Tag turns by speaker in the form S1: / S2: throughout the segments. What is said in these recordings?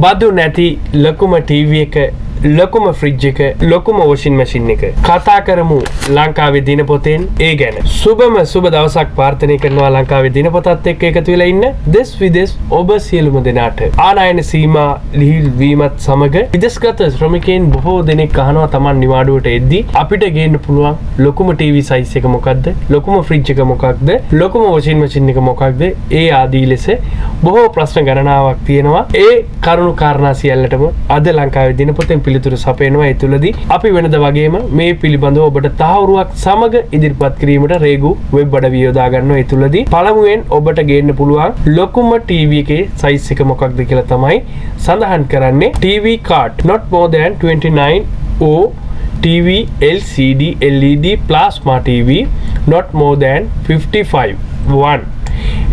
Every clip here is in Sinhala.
S1: බදු නැති ලොකුම ටීවී එක, ලොකුම ෆ්‍රිජ් එක, ලොකුම වොෂින් මැෂින් එක. කතා කරමු ලංකාවේ දිනපොතෙන් ඒ ගැන. සුබ දවසක් ප්‍රාර්ථනා කරනවා ලංකාවේ දිනපොතත් එක්ක එකතු වෙලා ඉන්න දෙස් විදෙස් ඔබ සියලුම දෙනාට. ආනයන සීමා ලිහිල් වීමත් සමග විදේශගත ශ්‍රමිකයන් බොහෝ දෙනෙක් අහනවා Taman නිවාඩුවට එද්දී අපිට ගේන්න පුළුවන් ලොකුම ටීවී සයිස් එක මොකක්ද? ලොකුම ෆ්‍රිජ් එක මොකක්ද? ලොකුම වොෂින් මැෂින් එක මොකක්ද? ඒ ආදී ලෙස බොහෝ ප්‍රශ්න ගණනාවක් තියෙනවා. ඒ කරුණු කාරණා සියල්ලටම අද ලංකාවේ දිනපොතෙන් පිළිතුරු සපයනවා. ඒ තුලදී අපි වෙනද වගේම මේ පිළිබඳව ඔබට තහවුරුවක් සමග ඉදිරිපත් කිරීමට රේගු වෙබ් අඩවිය යොදා ගන්නවා. ඒ තුලදී පළමුවෙන් ඔබට ගේන්න පුළුවන් ලොකුම ටීවී එකේ සයිස් එක මොකක්ද කියලා තමයි සඳහන් කරන්නේ. TV card not more than 29 or TV LCD LED plasma TV not more than 55 1.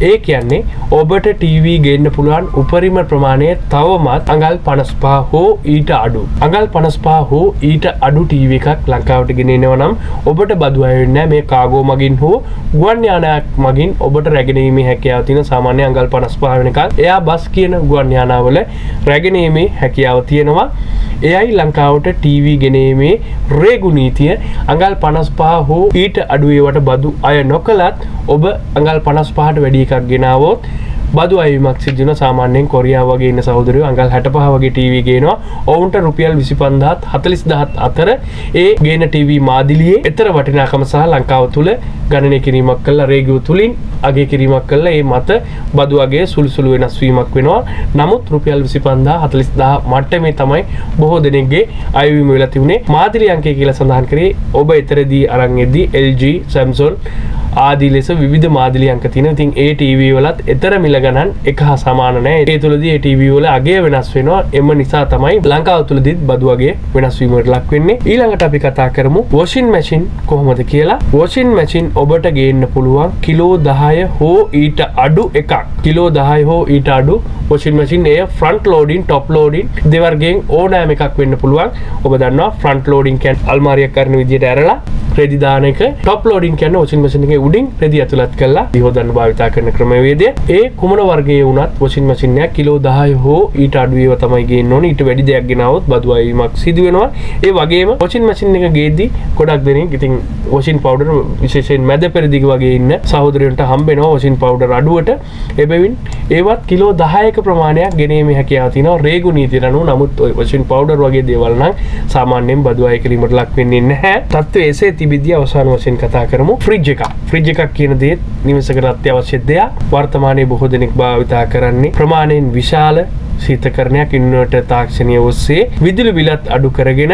S1: ඒ කියන්නේ ඔබට ටීවී ගේන්න පුළුවන් උපරිම ප්‍රමාණය තවමත් අඟල් 55 හෝ ඊට අඩු. අඟල් 55 හෝ ඊට අඩු ටීවී එකක් ලංකාවට ගෙනෙනවා නම් ඔබට බදු අය වෙන්නේ නැහැ. මේ කාගෝ මගින් හෝ ගුවන් යානයක් මගින් ඔබට රැගෙනීමේ හැකියාව තියෙන සාමාන්‍ය අඟල් 55 වෙනකල් එයා බස් කියන ගුවන් යානාවල රැගෙනීමේ හැකියාව තියෙනවා. එයයි ලංකාවට ටීවී ගෙනීමේ රේගු නීතිය. අඟල් 55 හෝ ඊට අඩු ඒවට බදු අය නොකලත් ඔබ අඟල් 55ට වැඩි එකක් ගෙනාවොත් බදු අයවීමක් සිදු වෙන. සාමාන්‍යයෙන් කොරියාව වගේ ඉන්න සහෝදරයෝ අඟල් 65 වගේ ටීවී ගේනවා. ඔවුන්ට රුපියල් 25000 40000 අතර ඒ ගේන ටීවී මාදිලියේ ඊතර වටිනාකම සහ ලංකාව තුල ගණනය කිරීමක් කළා රේගුව තුලින් අගය කිරීමක් කළා. ඒ මත බදු අගයේ සුළු වෙනස් වීමක් වෙනවා. නමුත් රුපියල් 25000 40000 මට්ටමේ තමයි බොහෝ දෙනෙක්ගේ අයවීම වෙලා තිබුණේ. මාදිලි අංකය කියලා සඳහන් කරේ ඔබ ඊතරදී අරන් එද්දී LG Samsung ආදී ලෙස විවිධ මාදිලි අංක තියෙනවා. ඉතින් ඒ ටීවී වලත් ඊතර මිල ගණන් එක හා සමාන නැහැ. ඒ තුලදී ඒ ටීවී වල අගය වෙනස් වෙනවා. එම නිසා තමයි ලංකාව තුලදීත් බදු අගය වෙනස් වීමකට ලක් වෙන්නේ. ඊළඟට අපි කතා කරමු වොෂින් මැෂින් කොහොමද කියලා. වොෂින් මැෂින් ඔබට ගේන්න පුළුවන් කිලෝ 10 හෝ ඊට අඩු එකක්. කිලෝ 10 හෝ ඊට අඩු වොෂින් මැෂින් එය ෆ්‍රන්ට් ලෝඩින් টপ ලෝඩින් දෙවර්ගයෙන් ඕනෑම එකක් වෙන්න පුළුවන්. ඔබ දන්නවා ෆ්‍රන්ට් ලෝඩින් කියන්නේ අල්මාරියක් කරන විදිහට ඇරලා රෙදි දාන එක. টপ ලෝඩින් කියන්නේ වොෂින් මැෂින් එකේ උඩින් රෙදි ඇතුළත් කරලා දිහෝදන්න භාවිතා කරන ක්‍රමවේදය. ඒ කුමන වර්ගයේ වුණත් වොෂින් මැෂින් එක කිලෝ 10 හෝ ඊට අඩු ඒවා තමයි ගේන්න ඕනේ. ඊට වැඩි දෙයක් ගෙනාවොත් බදු අයවීමක් සිදු වෙනවා. ඒ වගේම වොෂින් මැෂින් එක ගේද්දී ගොඩක් දෙනෙක් ඉතින් වොෂින් පවුඩර් විශේෂයෙන් මැද පෙරදිග වගේ ඉන්න සහෝදරයන්ට හම්බෙනවා වොෂින් පවුඩර් අඩුවට. එබැවින් ඒවත් කිලෝ 10ක ප්‍රමාණයක් ගෙනීමේ හැකියාව තියෙනවා රේගු නීතියට අනුව. නමුත් ඔය වොෂින් පවුඩර් වගේ දේවල් නම් සාමාන්‍යයෙන් බදු අය කිරීමට ලක් වෙන්නේ නැහැ. තත්ත්වය එසේ තිබිද්දී අවසාන වශයෙන් කතා කරමු ෆ්‍රිජ් එක. ෆ්‍රිජ් එකක් කියන දේ නිවසකට අත්‍යවශ්‍ය දෙයක්. වර්තමානයේ බොහෝ දෙනෙක් භාවිතා කරන්නේ ප්‍රමාණයෙන් විශාල ශීතකරණයක් ඉන්වර්ටර් තාක්ෂණය ඔස්සේ විදුලි බිලත් අඩු කරගෙන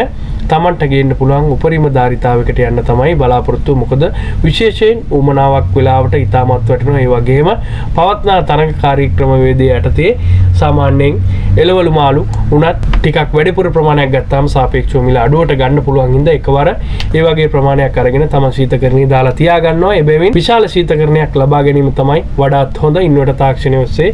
S1: තමන්ට ගේන්න පුළුවන් උපරිම ධාරිතාවයකට යන්න තමයි බලාපොරොත්තු. මොකද විශේෂයෙන් උමනාවක් වෙලාවට ඉතාමත් වටිනවා. ඒ වගේම පවත්නා තරඟකාරී ක්‍රමවේදයේ යටතේ සාමාන්‍යයෙන් එළවලු මාළු උනත් ටිකක් වැඩිපුර ප්‍රමාණයක් ගත්තාම සාපේක්ෂව මිල අඩුවට ගන්න පුළුවන් හින්දා එකවර ඒ වගේ ප්‍රමාණයක් අරගෙන තම ශීතකරණිය දාලා තියා ගන්නවා. එබැවින් විශාල ශීතකරණයක් ලබා ගැනීම තමයි වඩාත් හොඳ. ඉන්වර්ටර් තාක්ෂණය ඔස්සේ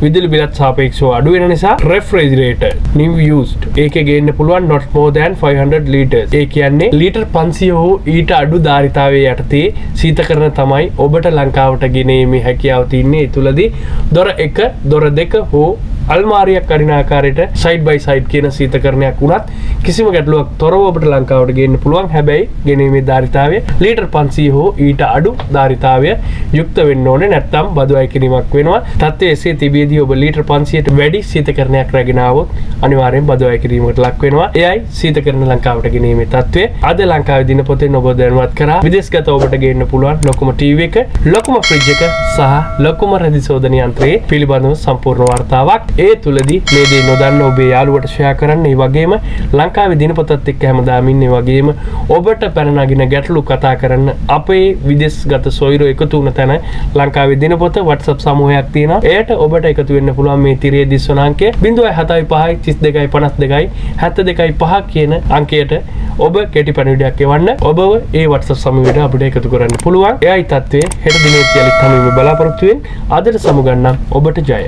S1: විදුලි බිලත් සාපේක්ෂව අඩු වෙන නිසා රෙෆ්‍රිජරේටර් new used ඒකේ ගේන්න පුළුවන් not more than 500 liters. ඒ කියන්නේ ලීටර් 500 හෝ ඊට අඩු ධාරිතාවයේ යටතේ ශීතකරණ තමයි ඔබට ලංකාවට ගෙනීමේ හැකියාව තියෙන්නේ. ඒ තුලදී දොර 1 දොර 2 හෝ අල්මාරියක් අරින ආකාරයට සයිඩ් බයි සයිඩ් කියන ශීතකරණයක් වුණත් කිසිම ගැටලුවක් තොරව ඔබට ලංකාවට ගේන්න පුළුවන්. හැබැයි ගෙනීමේ ධාරිතාවය ලීටර් 500 හෝ ඊට අඩු ධාරිතාවය යුක්ත වෙන්න ඕනේ. නැත්නම් බදු අය කිරීමක් වෙනවා. තත්ත්වය එසේ තිබියදී ඔබ ලීටර් 500ට වැඩි ශීතකරණයක් රැගෙන ආවොත් අනිවාර්යෙන් බදු අය කිරීමකට ලක් වෙනවා. එයයි ශීතකරණ ලංකාවට ගෙනීමේ තත්ත්වය. අද ලංකාවේ දිනපොතෙන් ඔබ දැනුවත් කරා විදේශගත ඔබට ගේන්න පුළුවන් ලොකුම ටීවී එක, ලොකුම ෆ්‍රිජ් එක සහ ලොකුම රෙදි සෝදන යන්ත්‍රයේ පිළිබඳව සම්පූර්ණ වාර්තාවක්. ඒ තුලදී මේ දේ නොදන්න ඔබේ යාළුවට ෂෙයා කරන්න. ඒ වගේම ලංකාවේ දිනපොතත් එක්ක හැමදාම ඉන්නේ. වගේම ඔබට පැන නගින ගැටලු කතා කරන්න අපේ විදේශගත සොයුරු එකතු වුණ තැන ලංකාවේ දිනපොත WhatsApp සමූහයක් තියෙනවා. එයට ඔබට එකතු වෙන්න පුළුවන්. මේ තිරයේ දිස්වන අංකය 075 32 52 72 5 කියන අංකයට ඔබ කෙටි පණිවිඩයක් එවන්න. ඔබව ඒ WhatsApp සමූහයට අපිට එකතු කරන්න පුළුවන්. එයයි තත්ත්වය. හෙට දිනේ කියලා තමයි බලාපොරොත්තු වෙන්නේ. අදට සමුගන්නම්. ඔබට ජය.